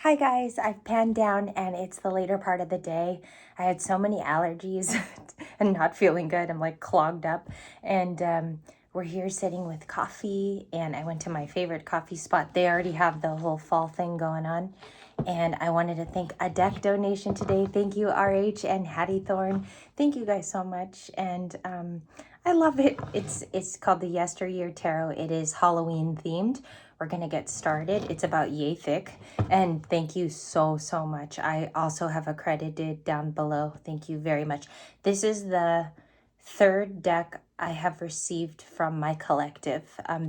Hi guys, I've panned down and it's the later part of the day. I had so many allergies and not feeling good. I'm like clogged up. And we're here sitting with coffee and I went to my favorite coffee spot. They already have the whole fall thing going on. And I wanted to thank a deck donation today. Thank you, RH and Hattie Thorne. Thank you guys so much. And I love it. It's called the Yesteryear Tarot. It is Halloween themed. We're going to get started. It's about yay thick. And thank you so much. I also have accredited down below. Thank you very much. This is the third deck I have received from my collective.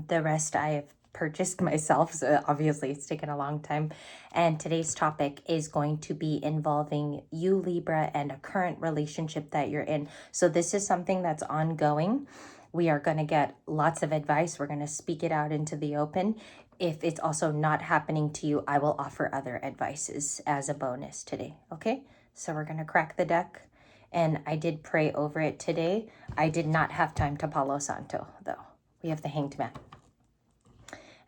The rest I have purchased myself, so obviously it's taken a long time. And today's topic is going to be involving you, Libra, and a current relationship that you're in. So this is something that's ongoing. We are going to get lots of advice. We're going to speak it out into the open. If it's also not happening to you, I will offer other advices as a bonus today. Okay, so we're going to crack the deck. And I did pray over it today. I did not have time to Palo Santo, though. We have the Hanged Man.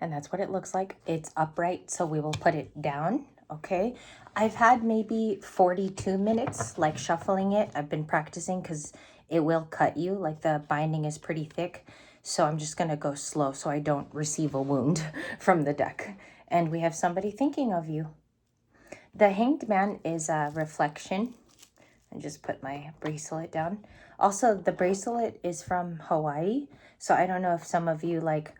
And that's what it looks like. It's upright, so we will put it down, okay? I've had maybe 42 minutes, like shuffling it. I've been practicing because it will cut you. Like the binding is pretty thick. So I'm just gonna go slow so I don't receive a wound from the deck. And we have somebody thinking of you. The Hanged Man is a reflection. And just put my bracelet down. Also, the bracelet is from Hawaii. So I don't know if some of you like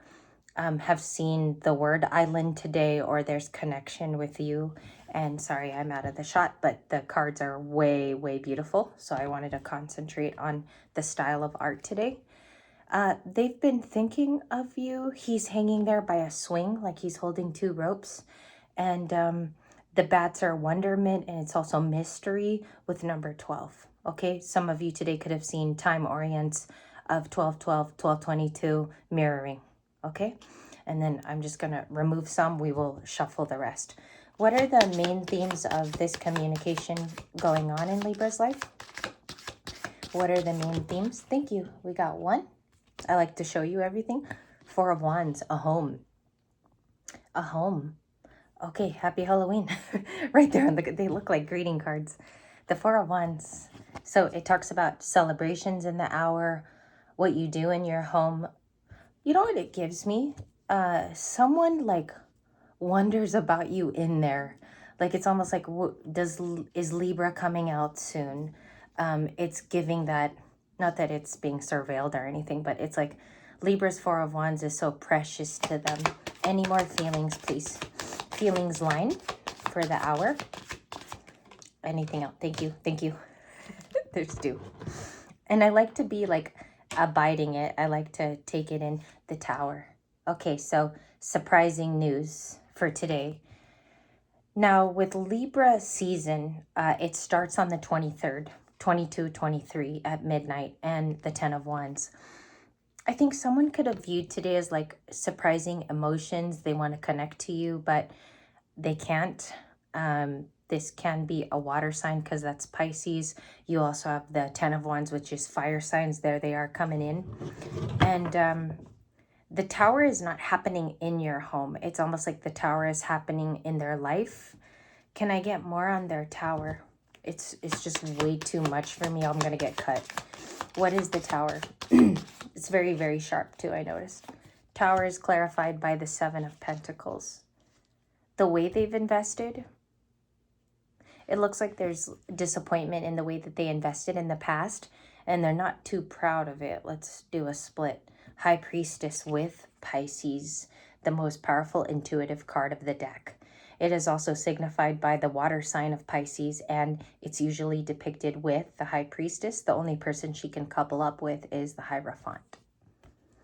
have seen the word island today or there's connection with you. And sorry, I'm out of the shot, but the cards are way beautiful. So I wanted to concentrate on the style of art today. They've been thinking of you. He's hanging there by a swing, like he's holding two ropes. And the bats are wonderment, and it's also mystery with number 12. Okay, some of you today could have seen time orients of 12:12, 12:22 mirroring. Okay, and then I'm just going to remove some. We will shuffle the rest. What are the main themes of this communication going on in Libra's life? What are the main themes? Thank you. We got one. I like to show you everything. Four of Wands, a home. A home. Okay, happy Halloween. Right there, they look like greeting cards. The Four of Wands. So it talks about celebrations in the hour, what you do in your home. You know what it gives me? Someone like wonders about you in there. Like it's almost like, is Libra coming out soon? It's giving that, not that it's being surveilled or anything, but it's like Libra's Four of Wands is so precious to them. Any more feelings, please? Feelings line for the hour. Anything else? Thank you. There's two. And I like to be like abiding it. I like to take it in the Tower. Okay, so surprising news for today. Now with Libra season, it starts on the 23rd, 22, 23 at midnight, and the 10 of Wands. I think someone could have viewed today as like surprising emotions. They want to connect to you, but they can't. This can be a water sign because that's Pisces. You also have the 10 of Wands, which is fire signs. There they are coming in. And the Tower is not happening in your home. It's almost like the Tower is happening in their life. Can I get more on their Tower? It's just way too much for me. I'm going to get cut. What is the Tower? It's very sharp too, I noticed. Tower is clarified by the Seven of Pentacles. The way they've invested, it looks like there's disappointment in the way that they invested in the past, and they're not too proud of it. Let's do a split. High Priestess with Pisces, the most powerful intuitive card of the deck. It is also signified by the water sign of Pisces, and it's usually depicted with the High Priestess. The only person she can couple up with is the Hierophant,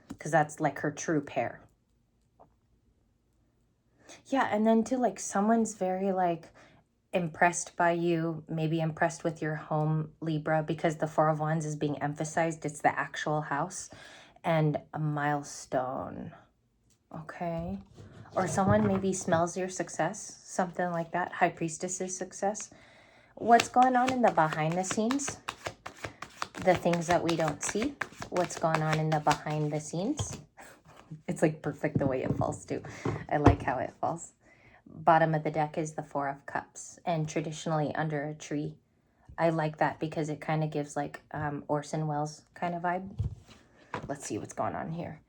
because that's like her true pair. Yeah, and then too, like someone's very like impressed by you, maybe impressed with your home, Libra, because the Four of Wands is being emphasized. It's the actual house and a milestone. Okay. Or someone maybe smells your success, something like that. High Priestess's success. What's going on in the behind the scenes? The things that we don't see. What's going on in the behind the scenes? It's like perfect the way it falls too. I like how it falls. bottom of the deck is the Four of Cups, and traditionally under a tree. I like that because it kind of gives like Orson Welles kind of vibe. Let's see what's going on here.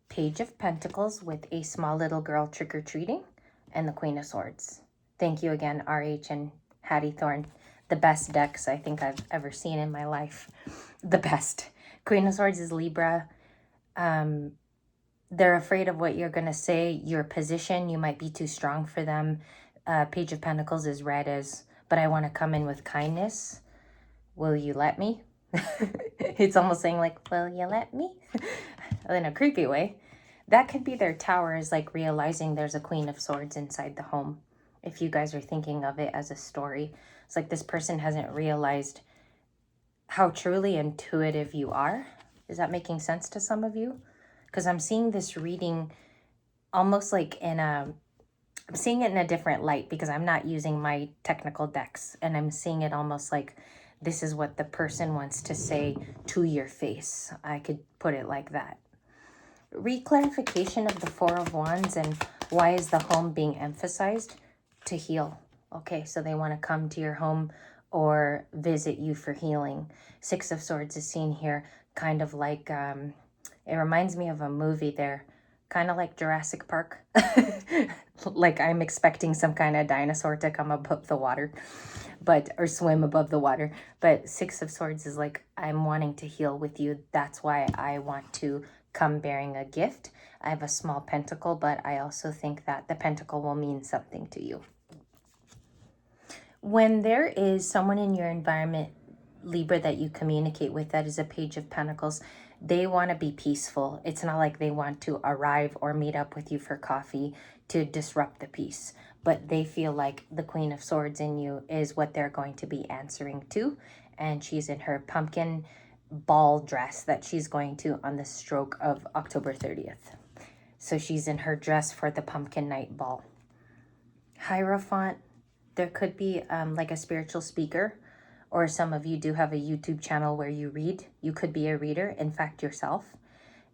Page of Pentacles with a small little girl trick-or-treating, and the Queen of Swords. Thank you again, RH and Hattie Thorne. The best decks I think I've ever seen in my life. The best. Queen of Swords is Libra. They're afraid of what you're going to say, your position. You might be too strong for them. Page of Pentacles is read as, but I want to come in with kindness. Will you let me? It's almost saying like, will you let me? In a creepy way. That could be their tower, is like realizing there's a Queen of Swords inside the home. If you guys are thinking of it as a story, it's like this person hasn't realized how truly intuitive you are. Is that making sense to some of you? Because I'm seeing this reading almost like I'm seeing it in a different light because I'm not using my technical decks, and I'm seeing it almost like this is what the person wants to say to your face. I could put it like that. Reclarification of the Four of Wands, and why is the home being emphasized? To heal. Okay, so they want to come to your home or visit you for healing. Six of Swords is seen here kind of like, it reminds me of a movie there, kind of like Jurassic Park. Like I'm expecting some kind of dinosaur to come above the water, or swim above the water. But Six of Swords is like, I'm wanting to heal with you. That's why I want to come bearing a gift. I have a small pentacle, but I also think that the pentacle will mean something to you. When there is someone in your environment, Libra, that you communicate with, that is a Page of Pentacles, they want to be peaceful. It's not like they want to arrive or meet up with you for coffee to disrupt the peace, but they feel like the Queen of Swords in you is what they're going to be answering to, and she's in her pumpkin ball dress that she's going to on the stroke of October 30th. So she's in her dress for the pumpkin night ball. Hierophant, there could be like a spiritual speaker, or some of you do have a YouTube channel where you read. You could be a reader, in fact, yourself.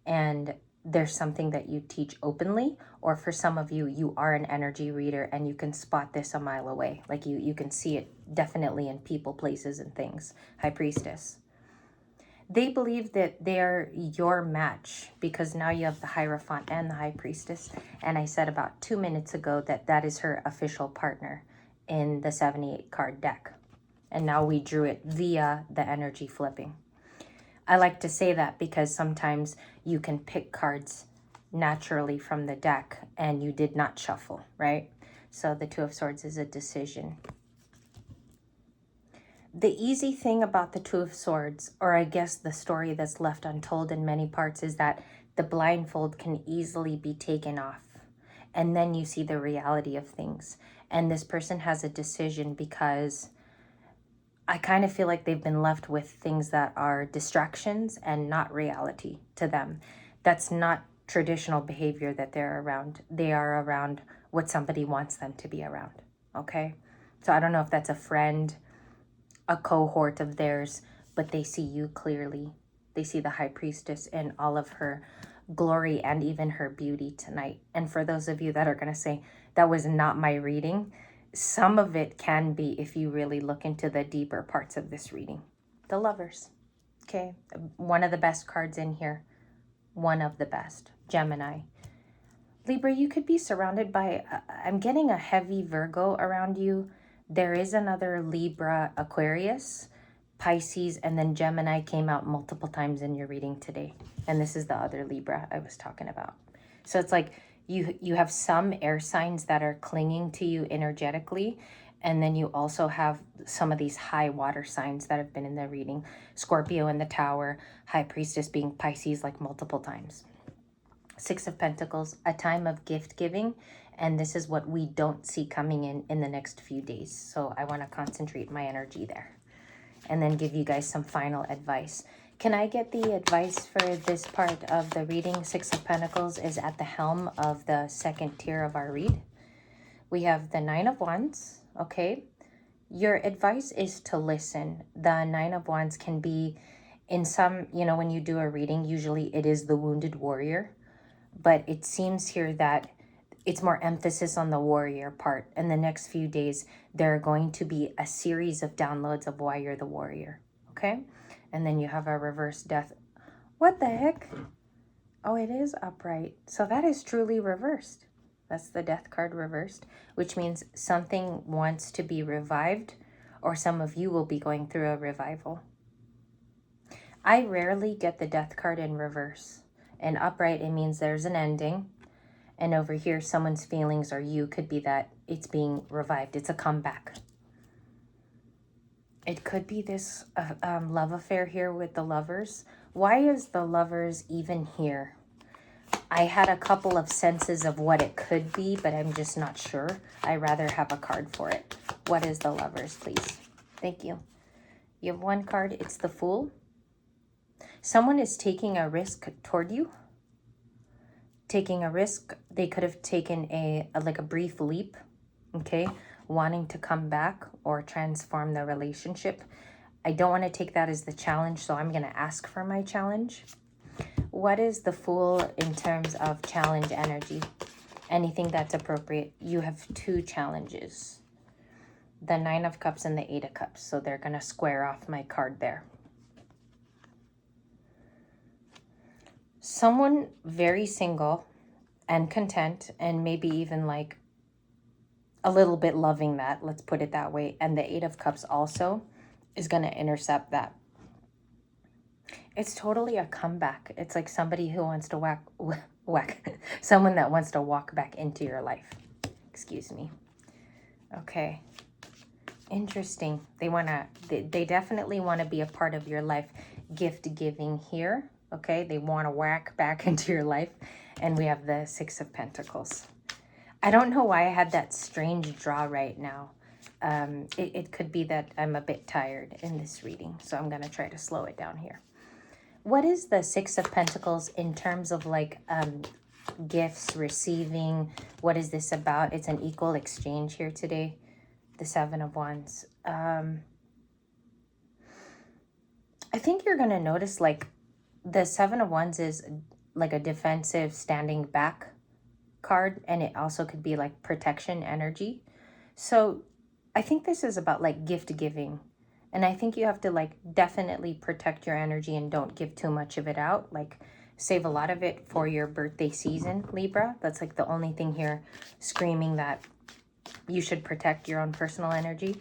And there's something that you teach openly, or for some of you, you are an energy reader and you can spot this a mile away. Like you can see it definitely in people, places, and things. High Priestess. They believe that they're your match because now you have the Hierophant and the High Priestess. And I said about 2 minutes ago that that is her official partner in the 78 card deck. And now we drew it via the energy flipping. I like to say that because sometimes you can pick cards naturally from the deck and you did not shuffle, right? So the Two of Swords is a decision. The easy thing about the Two of Swords, or I guess the story that's left untold in many parts, is that the blindfold can easily be taken off. And then you see the reality of things. And this person has a decision because I kind of feel like they've been left with things that are distractions and not reality to them. That's not traditional behavior that they're around. They are around what somebody wants them to be around, okay? So I don't know if that's a friend, a cohort of theirs, but they see you clearly. They see the High Priestess in all of her glory and even her beauty tonight. And for those of you that are going to say, that was not my reading, some of it can be if you really look into the deeper parts of this reading. The Lovers, okay? One of the best cards in here. One of the best. Gemini. Libra, you could be surrounded by, I'm getting a heavy Virgo around you. There is another Libra, Aquarius, Pisces, and then Gemini came out multiple times in your reading today. And this is the other Libra I was talking about. So it's like you have some air signs that are clinging to you energetically. And then you also have some of these high water signs that have been in the reading. Scorpio in the Tower, High Priestess being Pisces like multiple times. Six of Pentacles, a time of gift giving. And this is what we don't see coming in the next few days. So I want to concentrate my energy there. And then give you guys some final advice. Can I get the advice for this part of the reading? Six of Pentacles is at the helm of the second tier of our read. We have the Nine of Wands, okay? Your advice is to listen. The Nine of Wands can be in some, when you do a reading, usually it is the wounded warrior. But it seems here that it's more emphasis on the warrior part. In the next few days, there are going to be a series of downloads of why you're the warrior. Okay? And then you have a reverse death. What the heck? Oh, it is upright. So that is truly reversed. That's the death card reversed, which means something wants to be revived, or some of you will be going through a revival. I rarely get the death card in reverse. And upright, it means there's an ending. And over here, someone's feelings or you could be that it's being revived. It's a comeback. It could be this love affair here with the lovers. Why is the lovers even here? I had a couple of senses of what it could be, but I'm just not sure. I rather have a card for it. What is the lovers, please? Thank you. You have one card. It's the Fool. Someone is taking a risk toward you. Taking a risk. They could have taken a brief leap, okay? Wanting to come back or transform the relationship. I don't want to take that as the challenge, so I'm going to ask for my challenge. What is the Fool in terms of challenge energy? Anything that's appropriate. You have two challenges. The Nine of Cups and the Eight of Cups. So they're going to square off my card there. Someone very single and content, and maybe even like a little bit loving that, let's put it that way. And the Eight of Cups also is going to intercept that. It's totally a comeback. It's like somebody who wants to someone that wants to walk back into your life. Excuse me. Okay. Interesting. They definitely want to be a part of your life. Gift giving here. Okay. They want to whack back into your life. And we have the Six of Pentacles. I don't know why I had that strange draw right now. It could be that I'm a bit tired in this reading. So I'm going to try to slow it down here. What is the Six of Pentacles in terms of like gifts, receiving? What is this about? It's an equal exchange here today. The Seven of Wands. I think you're going to notice like the Seven of Wands is like a defensive standing back card. And it also could be like protection energy. So I think this is about like gift giving. And I think you have to like definitely protect your energy and don't give too much of it out. Like save a lot of it for your birthday season, Libra. That's like the only thing here screaming that you should protect your own personal energy.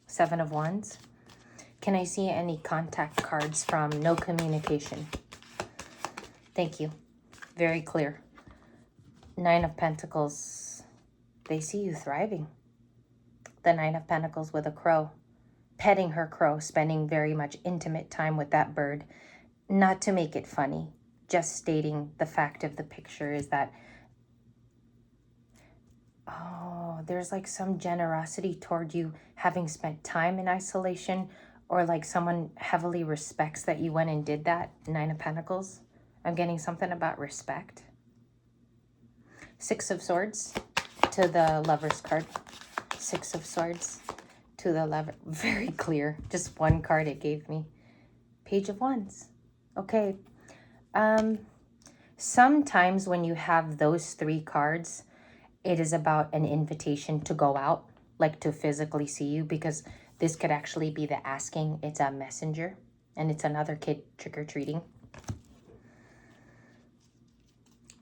Seven of Wands. Can I see any contact cards from no communication? Thank you. Very clear. Nine of Pentacles. They see you thriving. The Nine of Pentacles with a crow. Petting her crow, spending very much intimate time with that bird. Not to make it funny, just stating the fact of the picture is that, oh, there's like some generosity toward you having spent time in isolation, or like someone heavily respects that you went and did that. Nine of Pentacles. I'm getting something about respect. Six of Swords to the Lover's card. Six of Swords to the Lover. Very clear. Just one card it gave me. Page of Wands. Okay. Sometimes when you have those three cards, it is about an invitation to go out, like to physically see you, because this could actually be the asking. It's a messenger, and it's another kid trick-or-treating.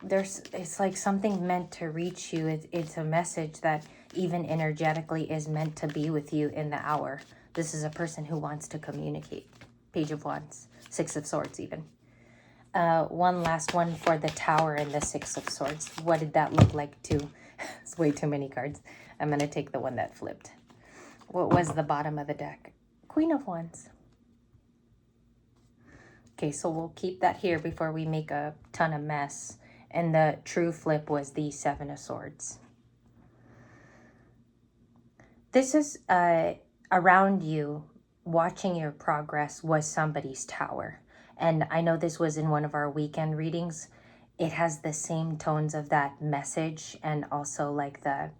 It's like something meant to reach you. It's a message that even energetically is meant to be with you in the hour. This is a person who wants to communicate. Page of Wands. Six of Swords even. One last one for the Tower and the Six of Swords. What did that look like too? It's way too many cards. I'm going to take the one that flipped. What was the bottom of the deck? Queen of Wands. Okay, so we'll keep that here before we make a ton of mess. And the true flip was the Seven of Swords. This is around you, watching your progress was somebody's tower. And I know this was in one of our weekend readings. It has the same tones of that message and also like the,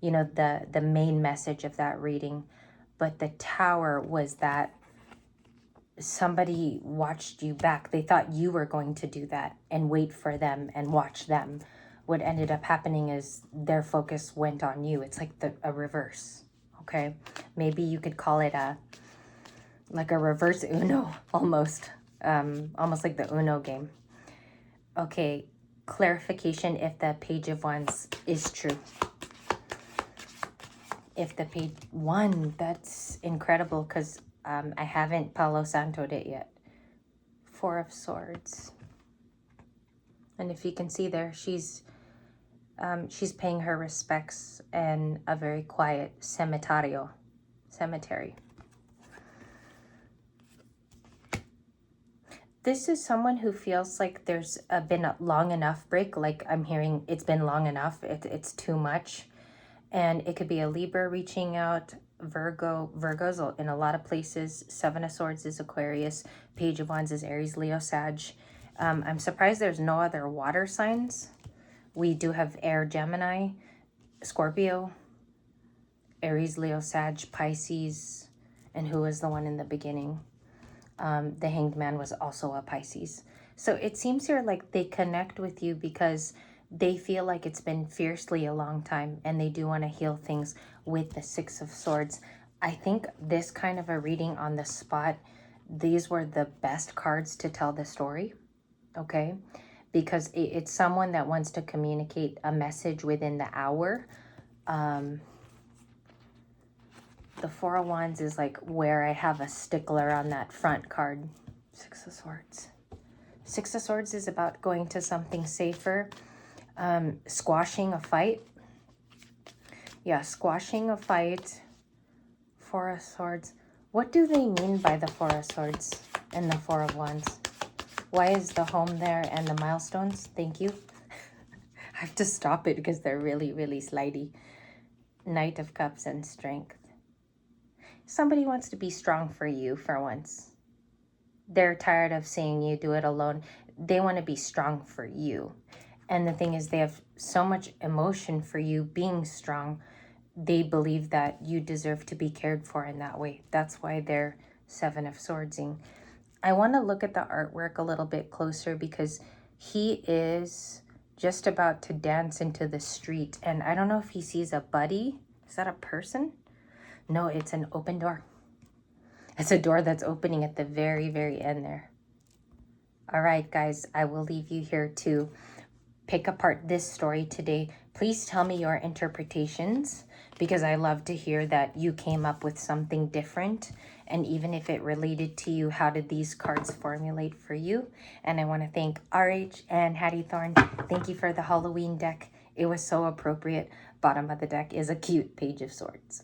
you know, the main message of that reading. But the tower was that somebody watched you back. They thought you were going to do that and wait for them and watch them. what ended up happening is their focus went on you. It's like a reverse, okay? Maybe you could call it like a reverse Uno, almost. Almost like the Uno game. Okay, clarification if the Page of Wands is true. If the Page... One, that's incredible, because I haven't Palo Santo'd it yet. Four of Swords. And if you can see there, she's paying her respects in a very quiet cemetery. This is someone who feels like there's been a long enough break. Like I'm hearing it's been long enough. It's too much. And it could be a Libra reaching out, Virgo's in a lot of places. Seven of Swords is Aquarius. Page of Wands is Aries, Leo, Sag. I'm surprised there's no other water signs. We do have Air, Gemini, Scorpio, Aries, Leo, Sag, Pisces, and who was the one in the beginning? The Hanged Man was also a Pisces. So it seems here like they connect with you because they feel like it's been fiercely a long time and they do want to heal things with the Six of Swords. I think this kind of a reading on the spot, these were the best cards to tell the story, okay? Because it's someone that wants to communicate a message within the hour. The Four of Wands is like where I have a stickler on that front card. Six of Swords. Six of Swords is about going to something safer. Squashing a fight. Yeah, squashing a fight. Four of Swords. What do they mean by the Four of Swords and the Four of Wands? Why is the home there and the milestones? Thank you. I have to stop it because they're really, really slidey. Knight of Cups and Strength. Somebody wants to be strong for you for once. They're tired of seeing you do it alone. They want to be strong for you. And the thing is, they have so much emotion for you being strong. They believe that you deserve to be cared for in that way. That's why they're Seven of Swordsing. I want to look at the artwork a little bit closer because he is just about to dance into the street. And I don't know if he sees a buddy. Is that a person? No, it's an open door. It's a door that's opening at the very, very end there. All right, guys, I will leave you here to pick apart this story today. Please tell me your interpretations because I love to hear that you came up with something different. And even if it related to you, how did these cards formulate for you? And I want to thank RH and Hattie Thorne. Thank you for the Halloween deck. It was so appropriate. Bottom of the deck is a cute Page of Swords.